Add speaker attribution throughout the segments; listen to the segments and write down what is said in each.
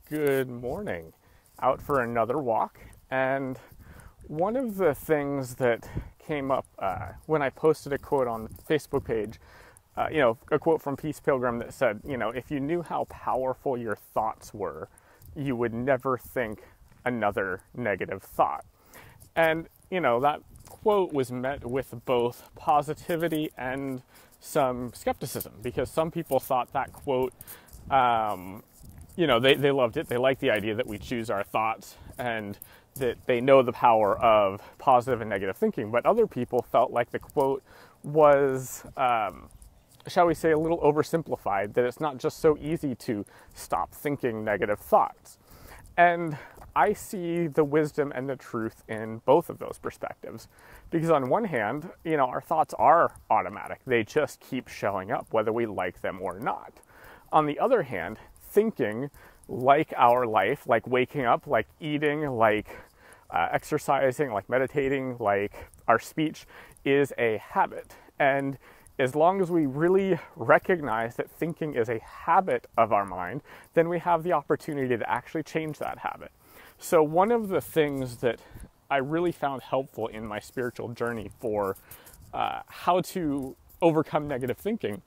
Speaker 1: Good morning. Out for another walk, and one of the things that came up when I posted a quote on the Facebook page, a quote from 𝗣𝗲𝗀𝗀 that said, if you knew how powerful your thoughts were, you would never think another negative thought. And, that quote was met with both positivity and some skepticism, because some people thought that quote, they loved it. They liked the idea that we choose our thoughts and that they know the power of positive and negative thinking. But other people felt like the quote was, shall we say, a little oversimplified, that it's not just so easy to stop thinking negative thoughts. And I see the wisdom and the truth in both of those perspectives. Because on one hand, our thoughts are automatic. They just keep showing up, whether we like them or not. On the other hand, thinking, like our life, like waking up, like eating, like exercising, like meditating, like our speech, is a habit. And as long as we really recognize that thinking is a habit of our mind, then we have the opportunity to actually change that habit. So one of the things that I really found helpful in my spiritual journey for how to overcome negative thinking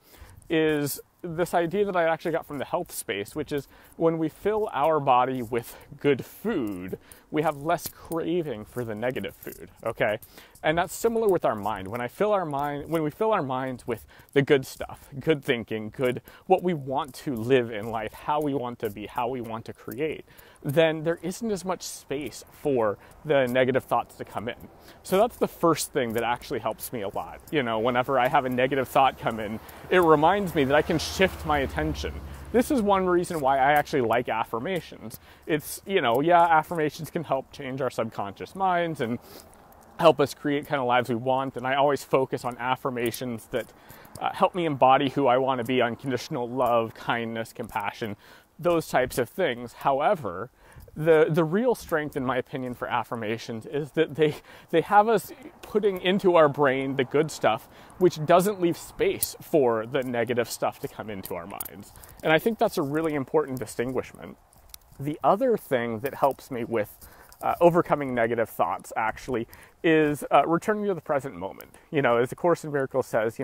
Speaker 1: is this idea that I actually got from the health space, which is when we fill our body with good food, we have less craving for the negative food, okay? And that's similar with our mind. When we fill our minds with the good stuff, good thinking, good, what we want to live in life, how we want to be, how we want to create, then there isn't as much space for the negative thoughts to come in. So that's the first thing that actually helps me a lot. Whenever I have a negative thought come in, it reminds me that I can shift my attention. This is one reason why I actually like affirmations. It's, affirmations can help change our subconscious minds and help us create kind of lives we want. And I always focus on affirmations that help me embody who I want to be: unconditional love, kindness, compassion, those types of things. However, the real strength, in my opinion, for affirmations is that they have us putting into our brain the good stuff, which doesn't leave space for the negative stuff to come into our minds. And I think that's a really important distinguishment. The other thing that helps me with overcoming negative thoughts actually is returning to the present moment. As the Course in Miracles says,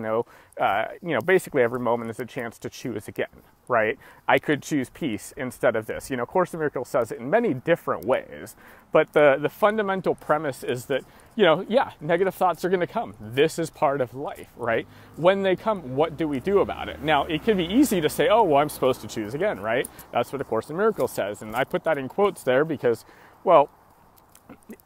Speaker 1: basically every moment is a chance to choose again, right? I could choose peace instead of this. Course in Miracles says it in many different ways, but the fundamental premise is that, negative thoughts are going to come. This is part of life, right? When they come, what do we do about it? Now, it can be easy to say, oh, well, I'm supposed to choose again, right? That's what the Course in Miracles says. And I put that in quotes there because, well,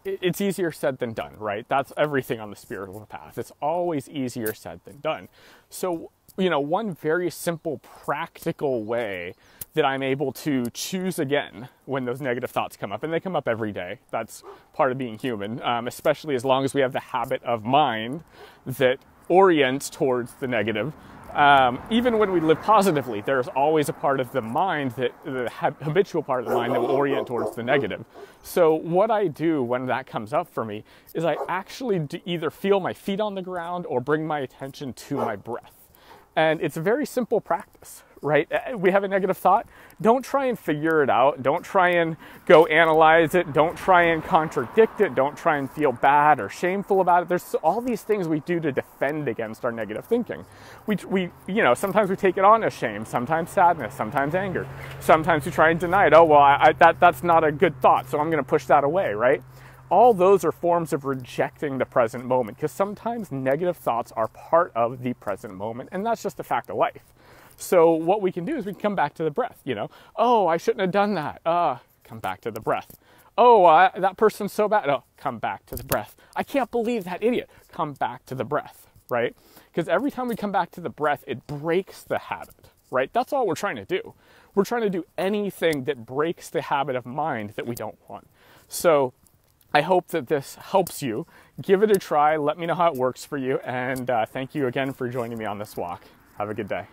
Speaker 1: it's easier said than done, right? That's everything on the spiritual path. It's always easier said than done. So, one very simple, practical way that I'm able to choose again when those negative thoughts come up, and they come up every day. That's part of being human, especially as long as we have the habit of mind that orients towards the negative. Even when we live positively, there's always a part of the mind, the habitual part of the mind, that will orient towards the negative. So what I do when that comes up for me is I actually either feel my feet on the ground or bring my attention to my breath. And it's a very simple practice, right? We have a negative thought. Don't try and figure it out. Don't try and go analyze it. Don't try and contradict it. Don't try and feel bad or shameful about it. There's all these things we do to defend against our negative thinking. Sometimes we take it on as shame, sometimes sadness, sometimes anger. Sometimes we try and deny it. Oh, well, that's not a good thought, so I'm going to push that away, right? All those are forms of rejecting the present moment, because sometimes negative thoughts are part of the present moment, and that's just a fact of life. So what we can do is we can come back to the breath, Oh, I shouldn't have done that. Come back to the breath. Oh, that person's so bad. Oh, come back to the breath. I can't believe that idiot. Come back to the breath, right? Because every time we come back to the breath, it breaks the habit, right? That's all we're trying to do. We're trying to do anything that breaks the habit of mind that we don't want. So I hope that this helps you. Give it a try. Let me know how it works for you. And thank you again for joining me on this walk. Have a good day.